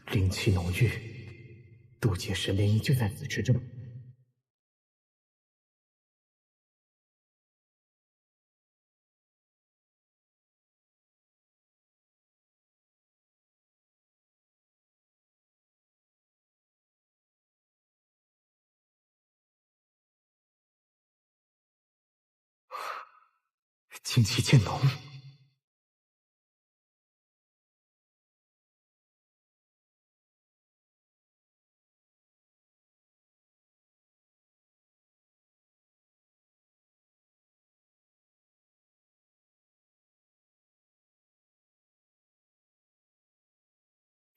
灵气浓郁，渡劫神涟漪就在此之中。精气渐浓。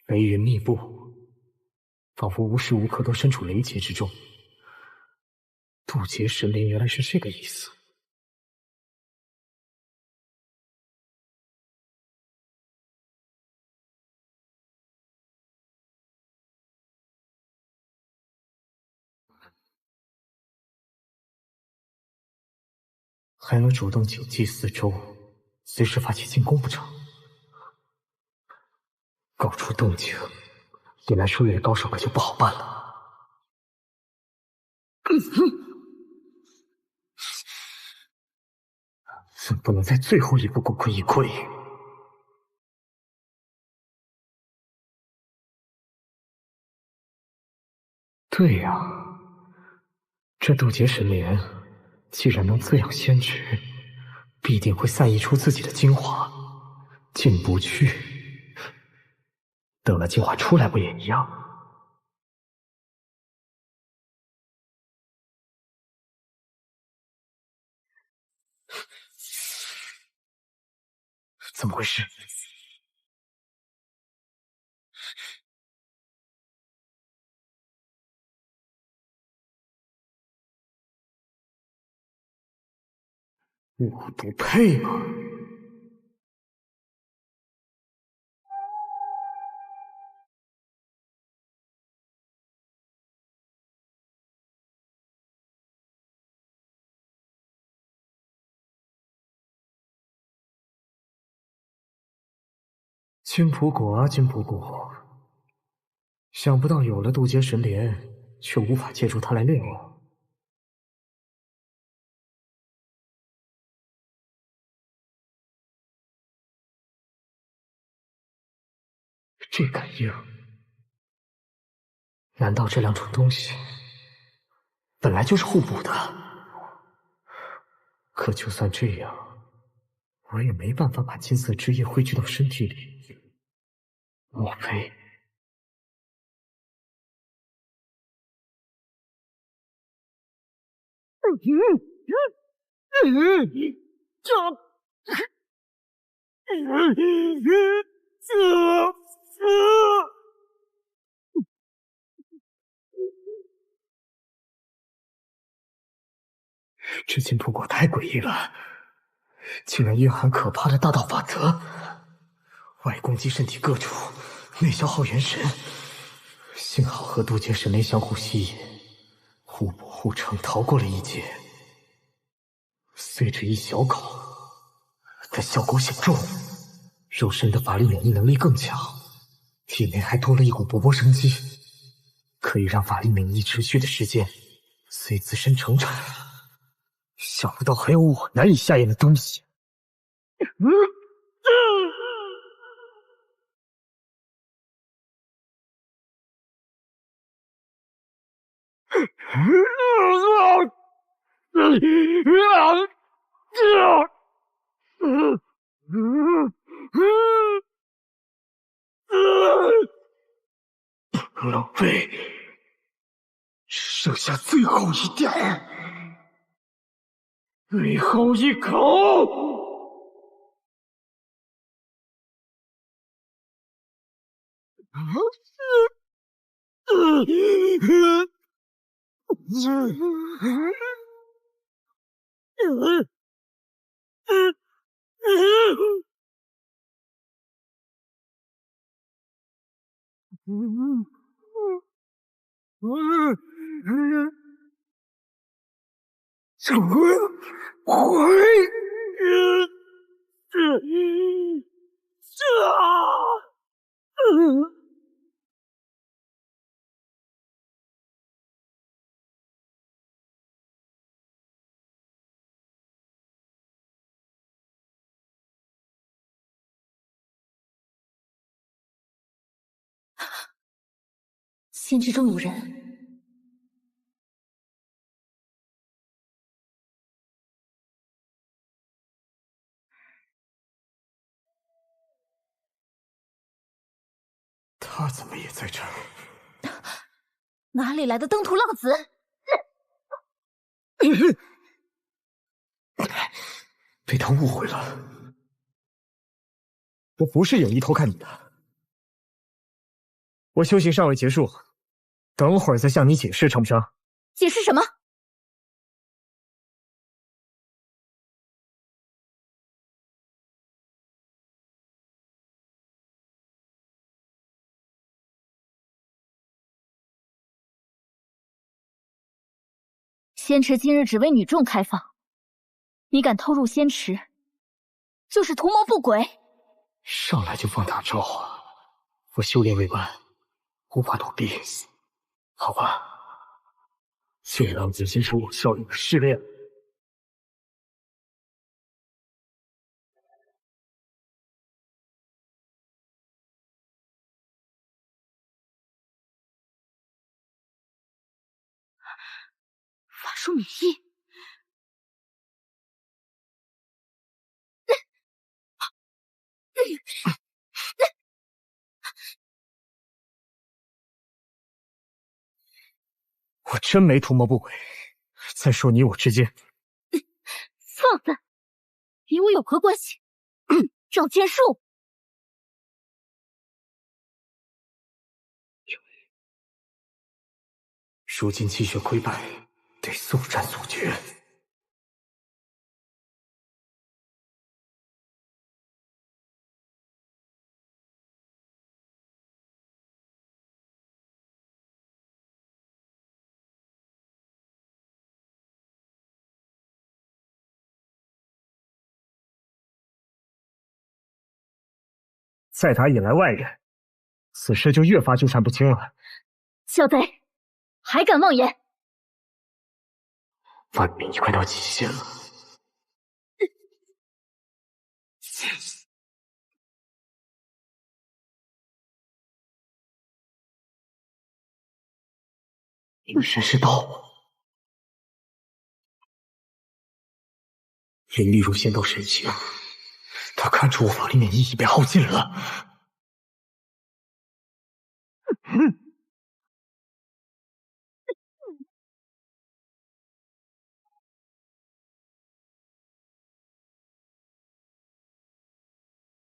雷云密布，仿佛无时无刻都身处雷劫之中。渡劫神灵原来是这个意思。还能主动九击四周，随时发起进攻不成？搞出动静，引来术业高手可就不好办了。怎不能在最后一步功亏一篑？对呀，这渡劫神莲既然能滋养仙池，必定会散溢出自己的精华，进不去。等了精华出来不也一样？怎么回事？我不配吗？金仆果啊，金仆果！想不到有了渡劫神莲，却无法借助它来炼我。这感应，难道这两种东西本来就是互补的？可就算这样，我也没办法把金色之液汇聚到身体里。莫非？这金仆果太诡异了，竟然蕴含可怕的大道法则，外攻击身体各处，内消耗元神。幸好和渡劫神莲相互吸引，互补互成，逃过了一劫。虽只一小口，但效果显著，肉身的法力免疫能力更强，体内还多了一股勃勃生机，可以让法力免疫持续的时间随自身成长。想不到还有我难以下咽的东西。浪费，只剩下最后一点儿，最后一口。怎么会？仙池中有人，他怎么也在这儿？哪里来的登徒浪子？被他误会了，我不是有意偷看你的。我修行尚未结束，等会儿再向你解释，成不成？解释什么？仙池今日只为女众开放，你敢偷入仙池，就是图谋不轨。上来就放大招啊！我修炼未完，无法躲避。好吧，就让子先生我效力的试炼。法术免疫，我真没图谋不轨。再说你我之间，放肆！与我有何关系？赵剑术，如今气血溃败，得速战速决。再打引来外人，此事就越发纠缠不清了。小贼，还敢妄言！法力免疫快到极限了。隐身是道，灵力如仙道神形，他看出我法力免疫已被耗尽了。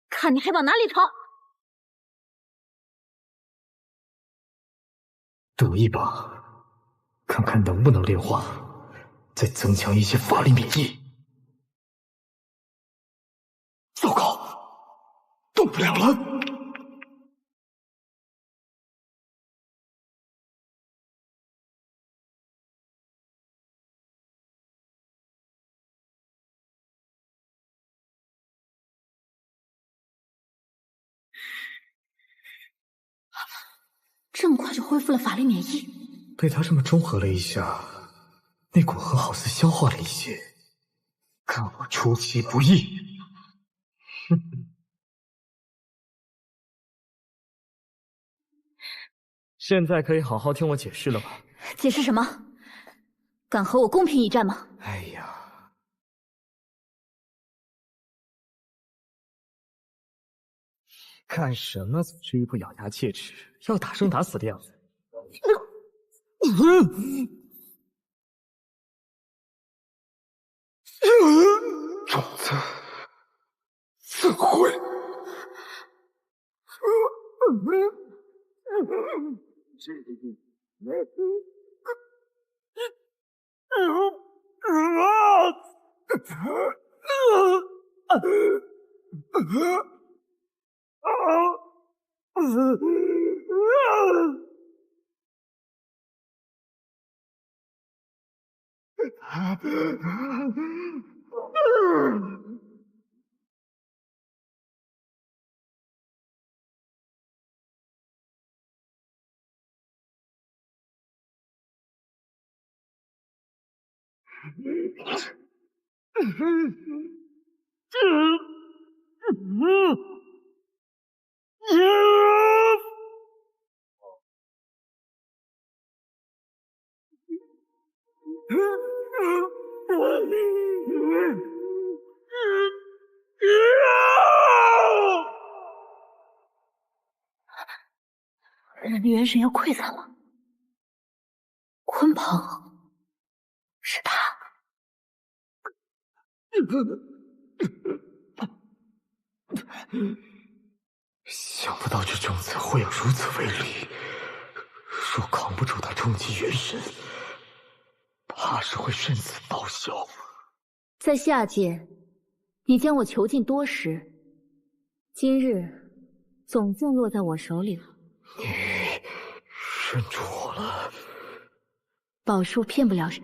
看你还往哪里跑！赌一把，看看能不能炼化，再增强一些法力免疫。糟糕，动不了了！这么快就恢复了法力免疫？被他这么中和了一下，那股河好似消化了一些，看我出其不意！现在可以好好听我解释了吧？解释什么？敢和我公平一战吗？哎呀，干什么？总是一副咬牙切齿，要打生打死的样子。种子，怎会？人的元神要溃散了。鲲鹏，是他。想不到这种子会有如此威力，若扛不住他冲击元神，怕是会身死报销。在下界，你将我囚禁多时，今日总算落在我手里了。你认出我了？宝术骗不了人。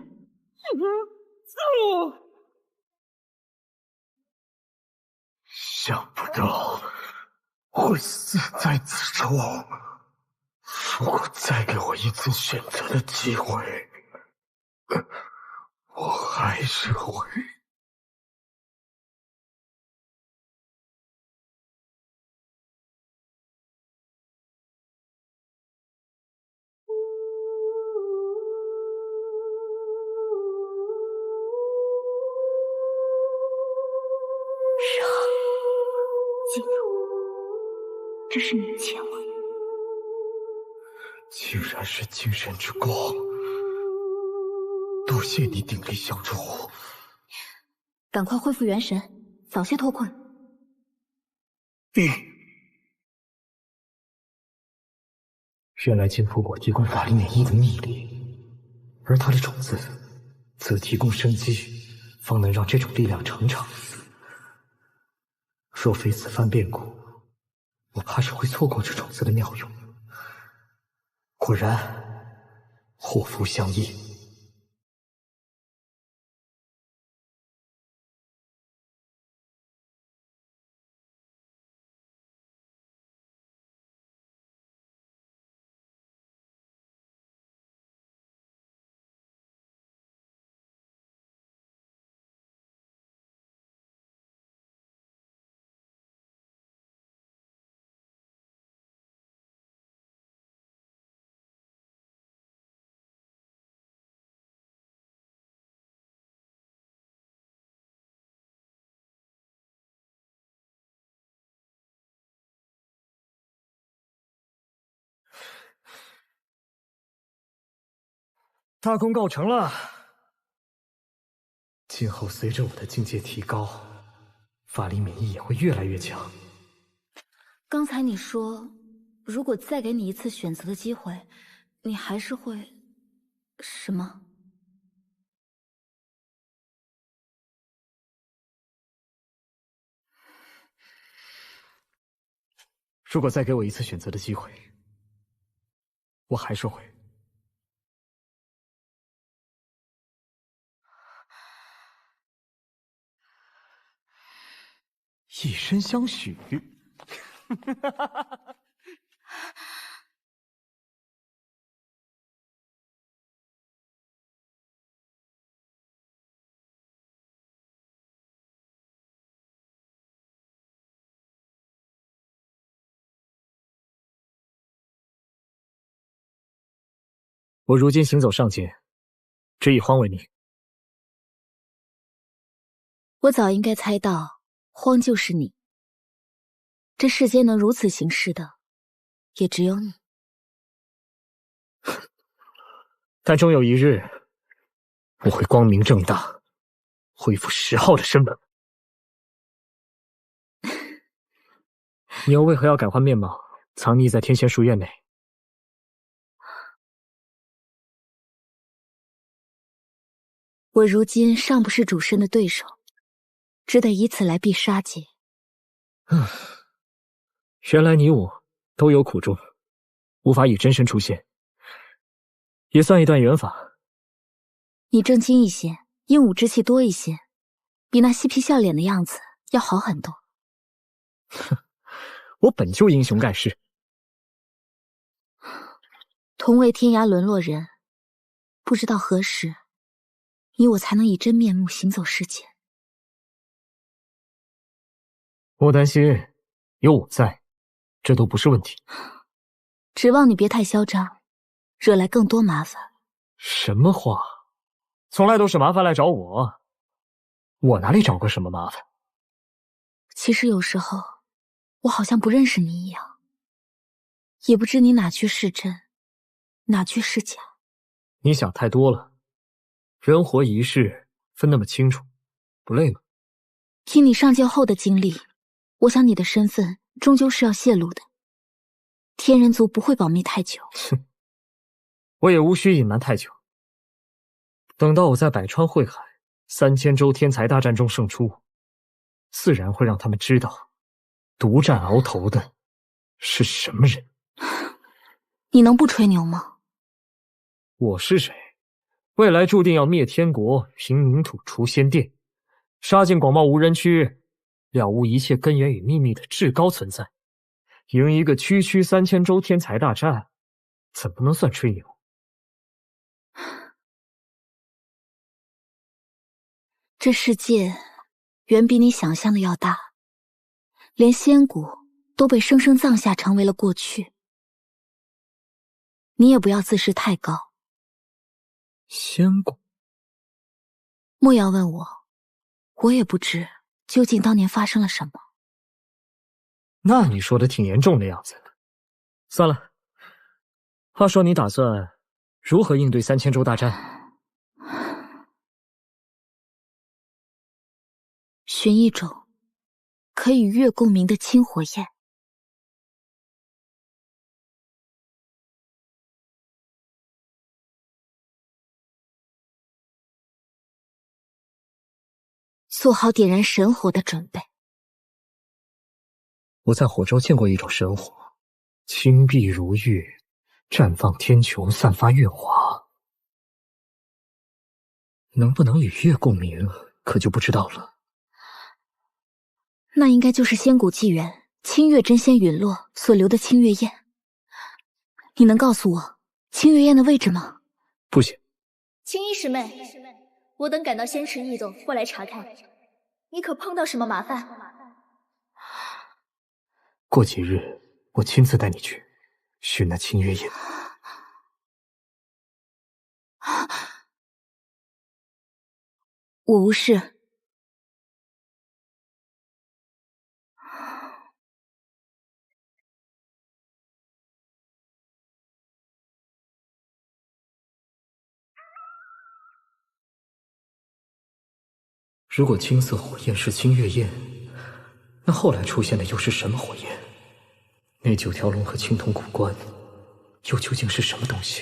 想不到会死在此中。如果再给我一次选择的机会，我还是会。静茹，这是你的前往。竟然是精神之光，多谢你鼎力相助。赶快恢复元神，早些脱困。原来金蒲果提供法力免疫的秘力，而它的种子则提供生机，方能让这种力量成长。若非此番变故，我怕是会错过这种子的妙用。果然，祸福相依。大功告成了。今后随着我的境界提高，法力免疫也会越来越强。刚才你说，如果再给你一次选择的机会，你还是会什么？如果再给我一次选择的机会，我还是会。以身相许。我如今行走上界，只以荒为名。我早应该猜到，荒就是你。这世间能如此行事的，也只有你。但终有一日，我会光明正大，恢复10号的身份。你又为何要改换面貌，藏匿在天仙书院内？我如今尚不是主身的对手，只得以此来避杀劫。原来你我都有苦衷，无法以真身出现，也算一段缘法。你正经一些，英武之气多一些，比那嬉皮笑脸的样子要好很多。哼，我本就英雄盖世。同为天涯沦落人，不知道何时你我才能以真面目行走世间。莫担心，有我在，这都不是问题。指望你别太嚣张，惹来更多麻烦。什么话？从来都是麻烦来找我，我哪里找过什么麻烦？其实有时候，我好像不认识你一样，也不知你哪句是真，哪句是假。你想太多了，人活一世，分那么清楚，不累吗？听你上剑后的经历，我想你的身份终究是要泄露的。天人族不会保密太久。哼，我也无需隐瞒太久。等到我在百川汇海3000州天才大战中胜出，自然会让他们知道，独占鳌头的是什么人。你能不吹牛吗？我是谁？未来注定要灭天国，平冥土，除仙殿，杀进广袤无人区，了悟一切根源与秘密的至高存在。赢一个区区3000州天才大战，怎么能算吹牛？这世界远比你想象的要大，连仙骨都被生生葬下，成为了过去。你也不要自视太高。仙骨？莫要问我，我也不知究竟当年发生了什么。那你说的挺严重的样子。算了，话说你打算如何应对3000州大战？寻一种可以与月共鸣的清火焰。做好点燃神火的准备。我在火州见过一种神火，青碧如玉，绽放天穹，散发月华。能不能与月共鸣，可就不知道了。那应该就是仙骨纪元清月真仙陨落所留的清月焰。你能告诉我清月焰的位置吗？不行。青衣师妹，我等赶到仙池异洞过来查看，你可碰到什么麻烦？过几日我亲自带你去寻那清月焰。我无事。如果青色火焰是清月焰，那后来出现的又是什么火焰？那9条龙和青铜古棺又究竟是什么东西？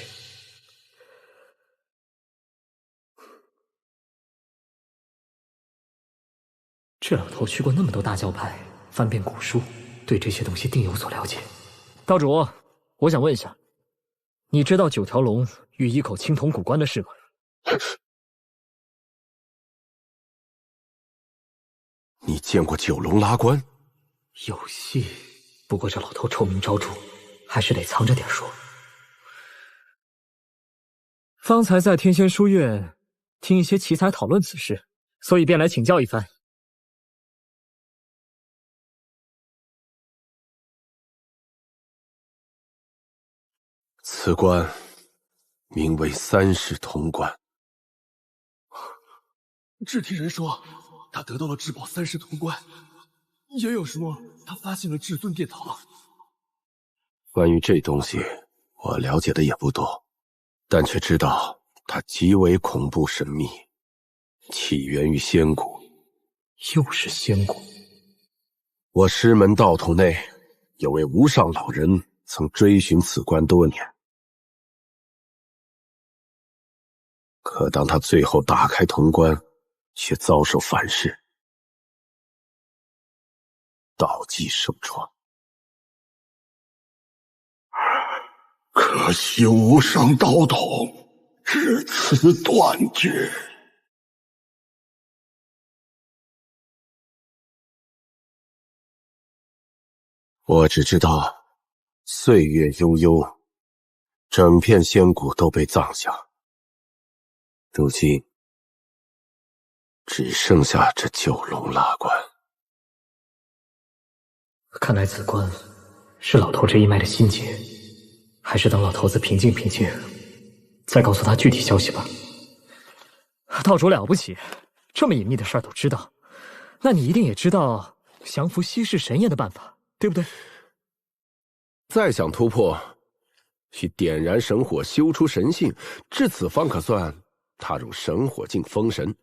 这老头去过那么多大教派，翻遍古书，对这些东西定有所了解。道主，我想问一下，你知道9条龙与一口青铜古棺的事吗？你见过9龙拉棺？有戏，不过这老头臭名昭著，还是得藏着点说。方才在天仙书院听一些奇才讨论此事，所以便来请教一番。此棺名为3世铜棺。只听人说他得到了至宝3世铜棺，也有说他发现了至尊殿堂。关于这东西，我了解的也不多，但却知道它极为恐怖神秘，起源于仙谷。又是仙谷。我师门道统内有位无上老人曾追寻此棺多年，可当他最后打开铜棺，却遭受反噬，道基受创。可惜无上道统至此断绝。我只知道岁月悠悠，整片仙谷都被葬下，如今只剩下这九龙蜡棺。看来此关是老头这一脉的心结，还是等老头子平静平静，再告诉他具体消息吧。道主了不起，这么隐秘的事儿都知道，那你一定也知道降服稀世神焰的办法，对不对？再想突破，需点燃神火，修出神性，至此方可算踏入神火境封神。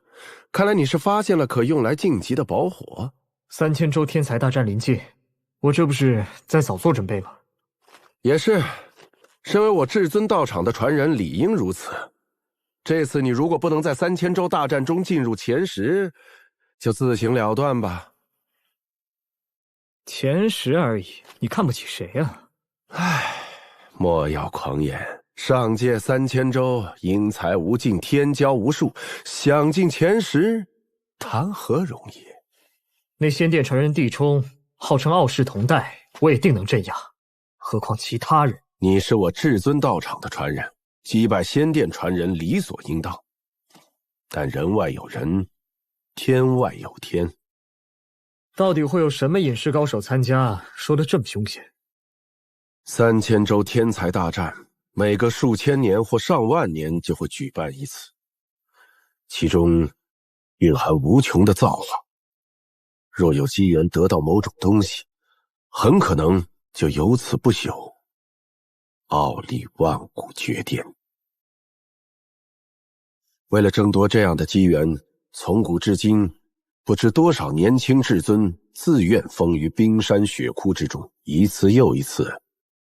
看来你是发现了可用来晋级的宝火。3000州天才大战临近，我这不是在早做准备吗？也是，身为我至尊道场的传人，理应如此。这次你如果不能在3000州大战中进入前10，就自行了断吧。前10而已，你看不起谁啊？唉，莫要狂言。上届3000州，英才无尽，天骄无数，想进前10，谈何容易？那仙殿传人帝冲，号称傲视同代，我也定能镇压。何况其他人？你是我至尊道场的传人，击败仙殿传人理所应当。但人外有人，天外有天。到底会有什么隐士高手参加？说得这么凶险。3000州天才大战，每隔数千年或上万年就会举办一次，其中蕴含无穷的造化。若有机缘得到某种东西，很可能就由此不朽，傲立万古绝巅。为了争夺这样的机缘，从古至今，不知多少年轻至尊自愿封于冰山雪窟之中，一次又一次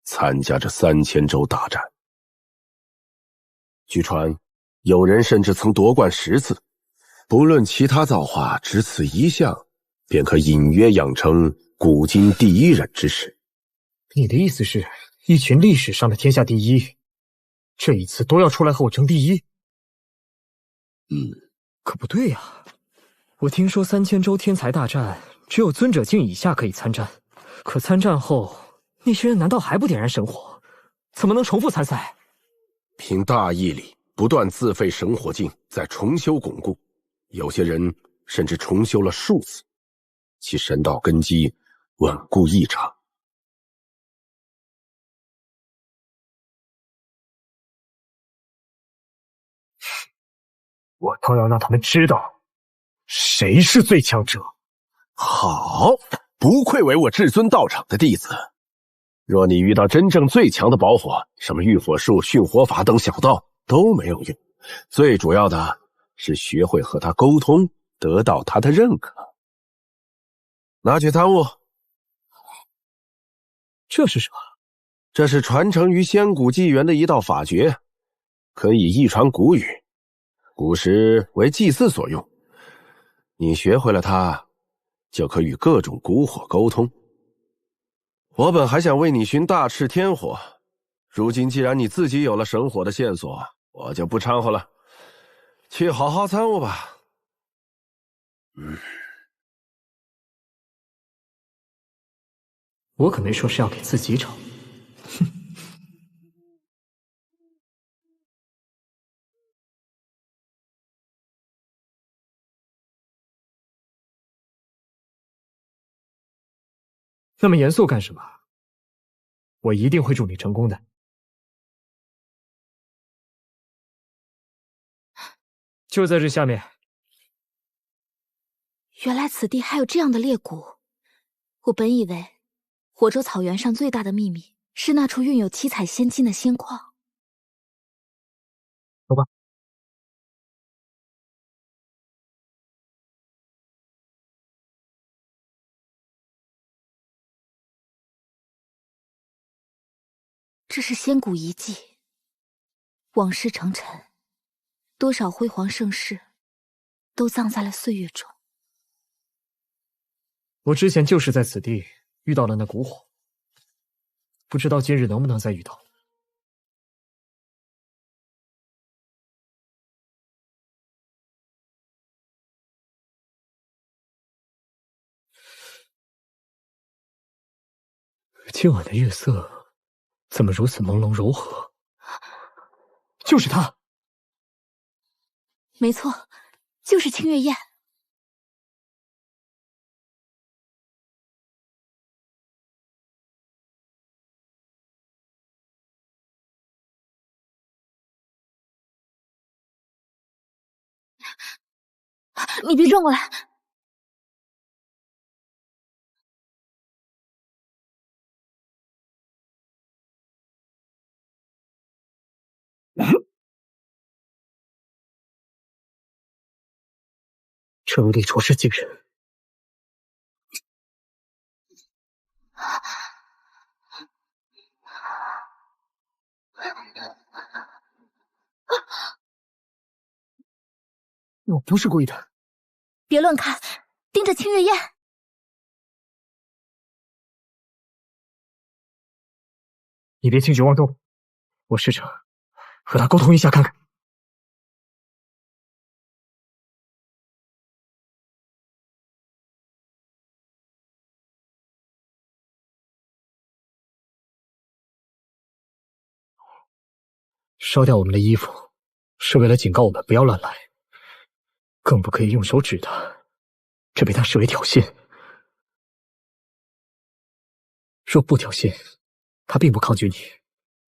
参加着3000州大战。据传，有人甚至曾夺冠10次。不论其他造化，只此一项，便可隐约养成古今第一人之势。你的意思是，一群历史上的天下第一，这一次都要出来和我争第一？可不对呀，我听说3000州天才大战只有尊者境以下可以参战，可参战后那些人难道还不点燃神火？怎么能重复参赛？凭大义理，不断自废神火境，再重修巩固，有些人甚至重修了数次，其神道根基稳固异常。我倒要让他们知道，谁是最强者。好，不愧为我至尊道场的弟子。若你遇到真正最强的宝火，什么御火术、驯火法等小道都没有用，最主要的是学会和他沟通，得到他的认可。拿去参悟。这是什么？这是传承于仙古纪元的一道法诀，可以一传古语，古时为祭祀所用。你学会了它，就可与各种古火沟通。我本还想为你寻大赤天火，如今既然你自己有了神火的线索，我就不掺和了，去好好参悟吧。我可没说是要给自己找。哼。那么严肃干什么？我一定会助你成功的。就在这下面。原来此地还有这样的裂谷。我本以为火州草原上最大的秘密是那处蕴有七彩仙金的仙矿。走吧。这是仙古遗迹，往事成尘，多少辉煌盛世都葬在了岁月中。我之前就是在此地遇到了那蛊火，不知道今日能不能再遇到。今晚的月色怎么如此朦胧柔和？就是他！没错，就是清月燕。你别转过来！这威力着实惊人。我不是故意的。别乱看，盯着清月燕。你别轻举妄动，我试着和他沟通一下看看。烧掉我们的衣服，是为了警告我们不要乱来，更不可以用手指他，这被他视为挑衅。若不挑衅，他并不抗拒你，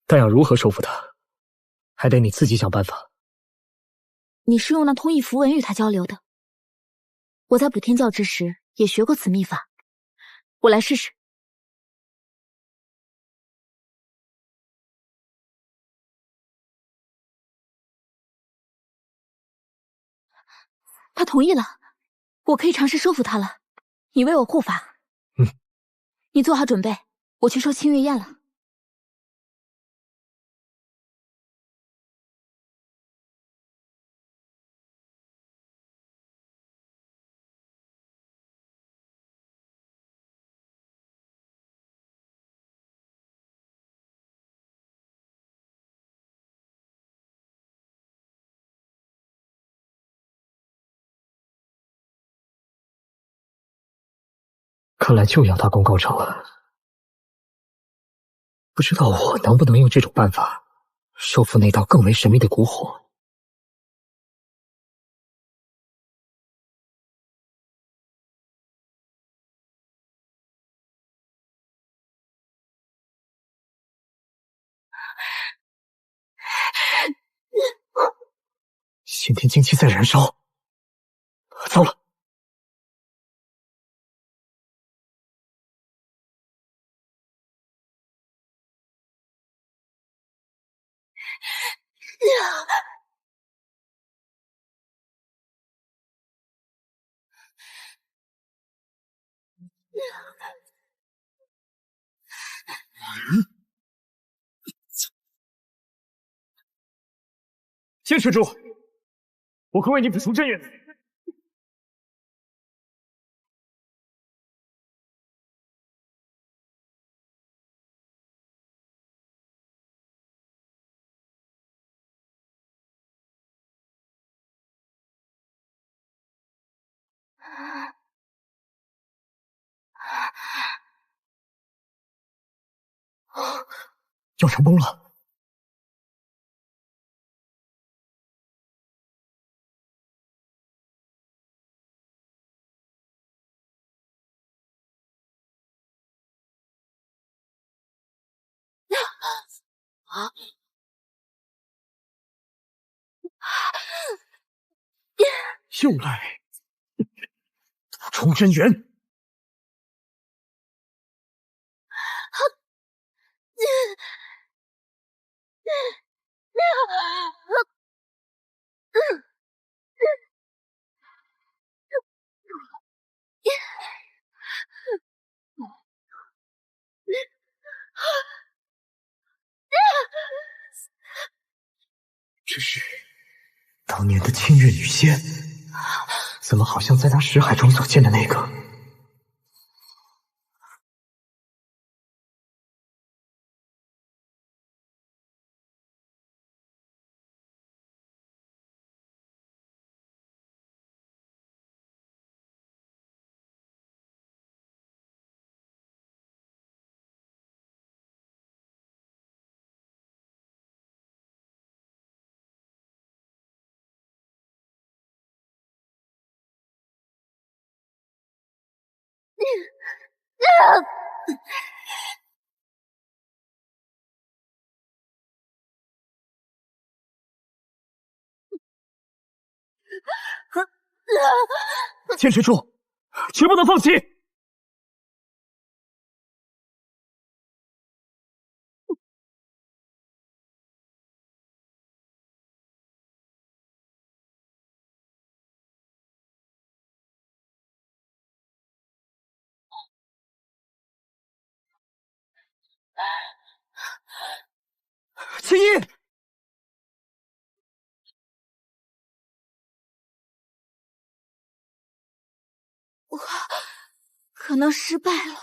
但要如何收服他，还得你自己想办法。你是用那通义符文与他交流的？我在补天教之时也学过此秘法，我来试试。他同意了，我可以尝试收服他了。你为我护法。你做好准备，我去收清月燕了。看来就要大功告成了。不知道我能不能用这种办法收服那道更为神秘的蛊火。先天精气在燃烧，糟了！坚持住，我会为你补充真元。要成功了！又来补充真元。这是当年的清月女仙，怎么好像在那识海中所见的那个？千水柱，绝不能放弃！青衣，我可能失败了，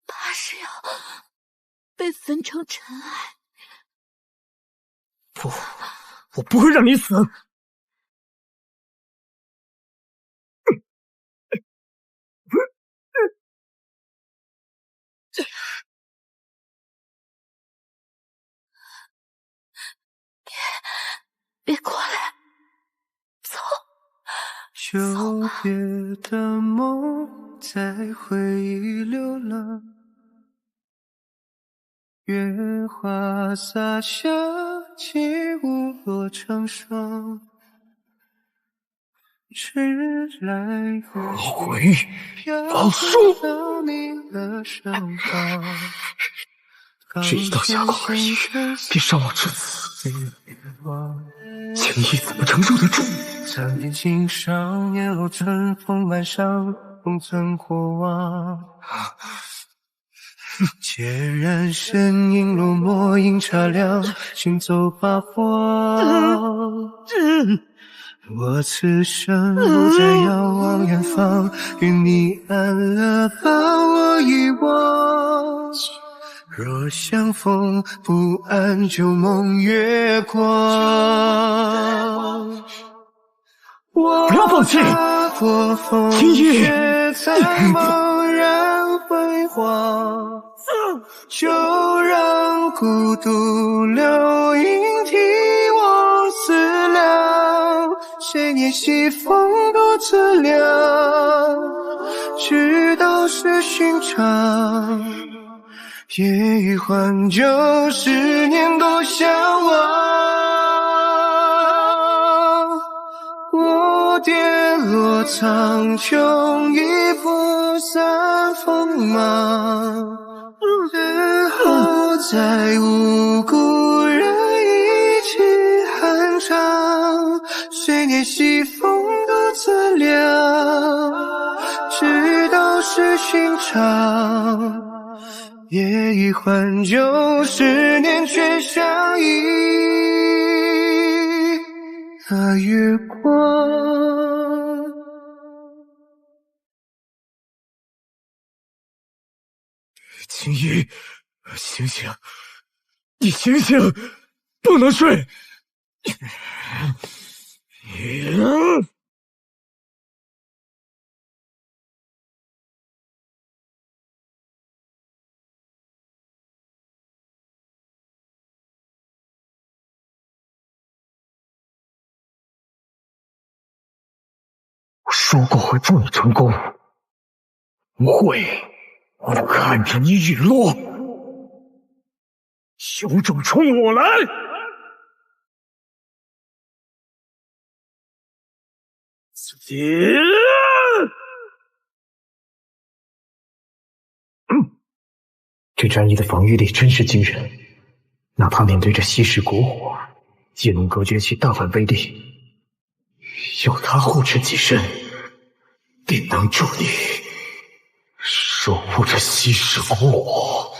怕是要被焚成尘埃。不，我不会让你死！别过来，走。久别的梦在回忆流浪，月华洒下起舞落成霜，迟来回王叔，这一道峡谷而已，便伤我至此，青衣怎么承受得住？残点心上，烟落春风满上，封存过往。孑然身影落寞，饮茶凉，行走八荒。我此生不再遥望远方，愿你安乐把我遗忘。若相逢不安，旧梦月光。不要放弃，青衣！茫然辉煌，就让孤独流萤替我思量。谁念西风独自凉，直到是寻常。夜已换旧，十年多相望。我跌落苍穹，已不散锋芒。日后再无故人一起酣畅，谁念西风独自凉，直到是寻常。夜已换旧，十年却相依。月光，青衣，醒醒！你醒醒！不能睡！我说过会助你成功，不会，我看着你陨落。有种冲我来！这战役的防御力真是惊人，哪怕面对着稀世国火，也能隔绝其大半威力。有他护持己身，定能助你守护着稀世国火。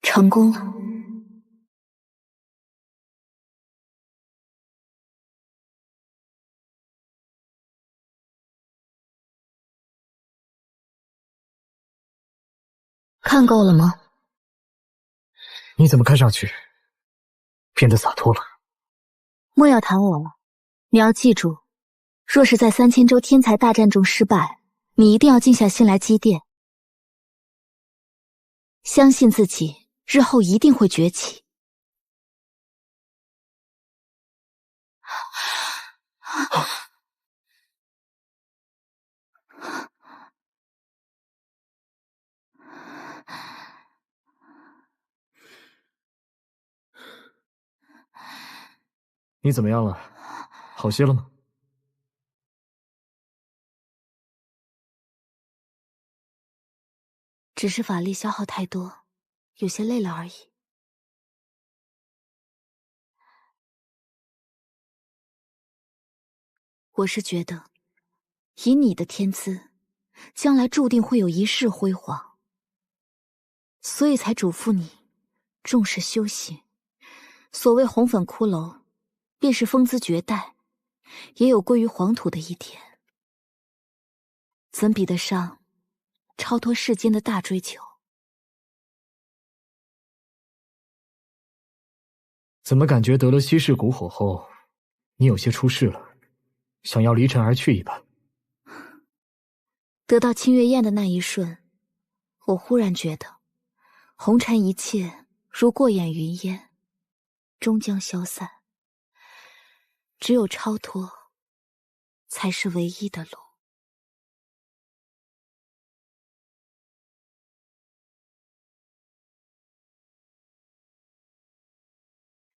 成功了。看够了吗？你怎么看上去变得洒脱了？莫要谈我了，你要记住，若是在3000州天才大战中失败，你一定要静下心来积淀，相信自己，日后一定会崛起。你怎么样了？好些了吗？只是法力消耗太多，有些累了而已。我是觉得，以你的天资，将来注定会有一世辉煌，所以才嘱咐你重视修行。所谓红粉骷髅，便是风姿绝代，也有归于黄土的一天，怎比得上超脱世间的大追求？怎么感觉得了稀世蛊火后，你有些出世了，想要离尘而去一般？得到清月宴的那一瞬，我忽然觉得，红尘一切如过眼云烟，终将消散。只有超脱，才是唯一的路。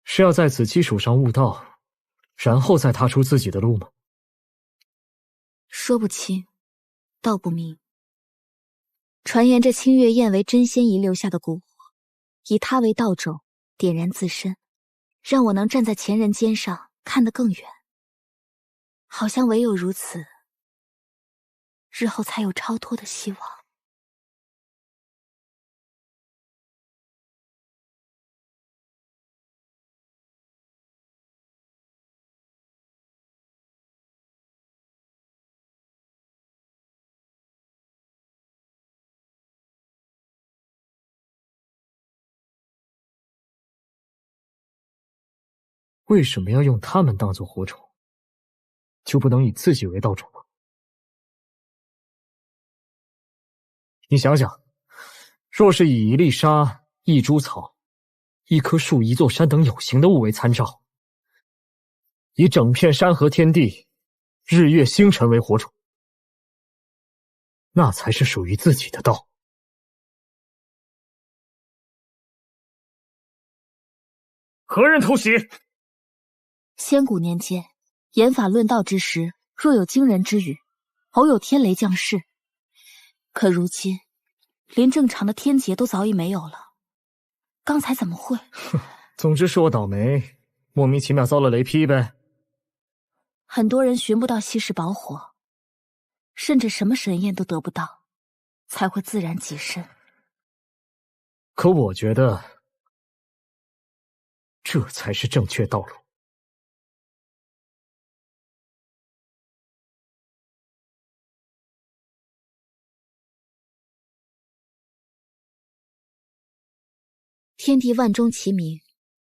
是要在此基础上悟道，然后再踏出自己的路吗？说不清，道不明。传言这清月宴为真仙遗留下的蛊火，以它为道种，点燃自身，让我能站在前人肩上看得更远。好像唯有如此，日后才有超脱的希望。为什么要用他们当作火种？就不能以自己为道种吗？你想想，若是以一粒沙、一株草、一棵树、一座山等有形的物为参照，以整片山河天地、日月星辰为火种，那才是属于自己的道。何人偷袭？仙古年间，言法论道之时，若有惊人之语，偶有天雷降世。可如今，连正常的天劫都早已没有了。刚才怎么会？总之是我倒霉，莫名其妙遭了雷劈呗。很多人寻不到稀世宝火，甚至什么神验都得不到，才会自然己身。可我觉得，这才是正确道路。天地万钟齐鸣，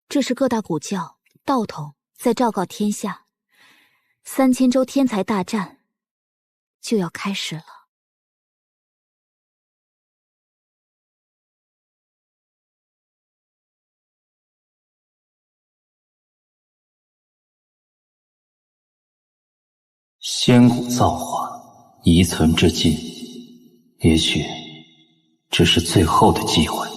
这是各大古教道统在昭告天下，3000州天才大战就要开始了。仙骨造化，遗存至今，也许这是最后的机会。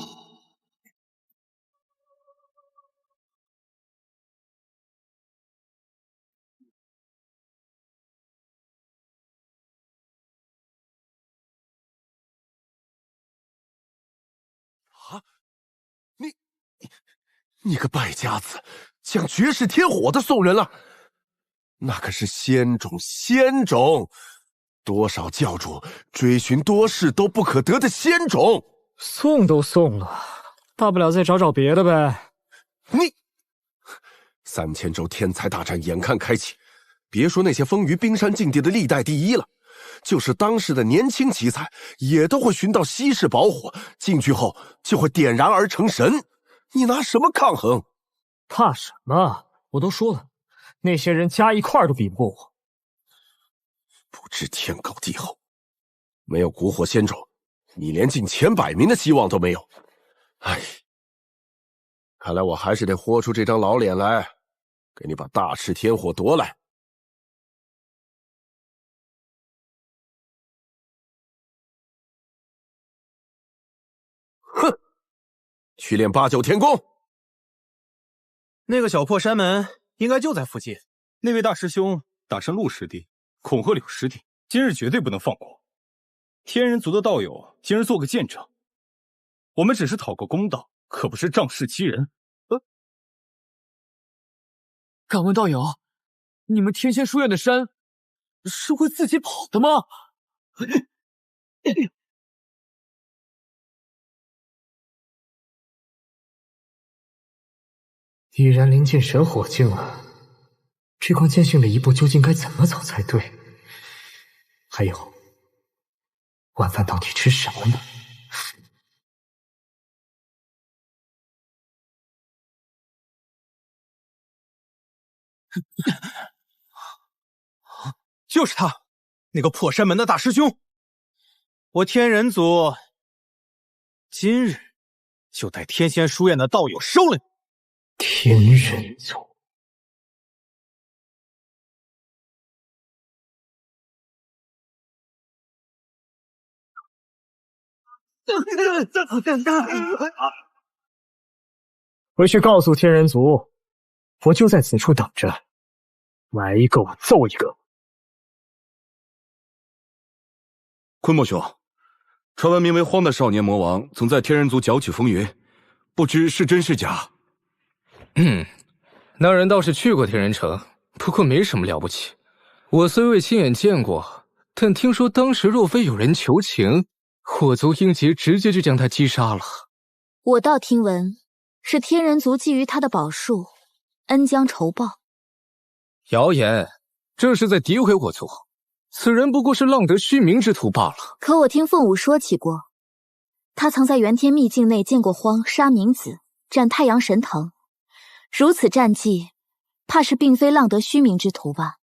你个败家子，将绝世天火都送人了！那可是仙种，仙种，多少教主追寻多世都不可得的仙种。送都送了，大不了再找找别的呗。你，3000州天才大战眼看开启，别说那些风于冰山境地的历代第一了，就是当时的年轻奇才，也都会寻到稀世宝火，进去后就会点燃而成神。你拿什么抗衡？怕什么？我都说了，那些人加一块都比不过我。不知天高地厚，没有蛊火仙种，你连进前100名的希望都没有。唉，看来我还是得豁出这张老脸来，给你把大赤天火夺来。哼！去练8、9天功。那个小破山门应该就在附近。那位大师兄打伤陆师弟，恐吓柳师弟，今日绝对不能放过。天人族的道友今日做个见证，我们只是讨个公道，可不是仗势欺人。敢问道友，你们天仙书院的山是会自己跑的吗？已然临近神火境了，这关键性的一步究竟该怎么走才对？还有，晚饭到底吃什么呢？就是他，那个破山门的大师兄。我天人族今日就带天仙书院的道友收了你。天人族。回去告诉天人族，我就在此处等着，来一个我揍一个。昆莫兄，传闻名为荒的少年魔王曾在天人族搅起风云，不知是真是假。那人倒是去过天人城，不过没什么了不起。我虽未亲眼见过，但听说当时若非有人求情，我族英杰直接就将他击杀了。我倒听闻是天人族觊觎他的宝术，恩将仇报。谣言，这是在诋毁我族。此人不过是浪得虚名之徒罢了。可我听凤舞说起过，他曾在元天秘境内见过荒杀明子，战太阳神藤。如此战绩，怕是并非浪得虚名之徒吧？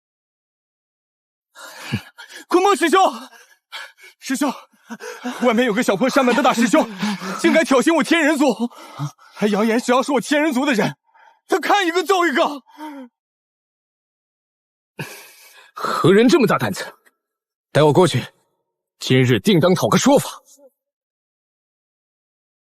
昆莫师兄，师兄，外面有个小破山门的大师兄，竟敢挑衅我天人族，还扬言只要是我天人族的人，他看一个揍一个。何人这么大胆子？带我过去，今日定当讨个说法。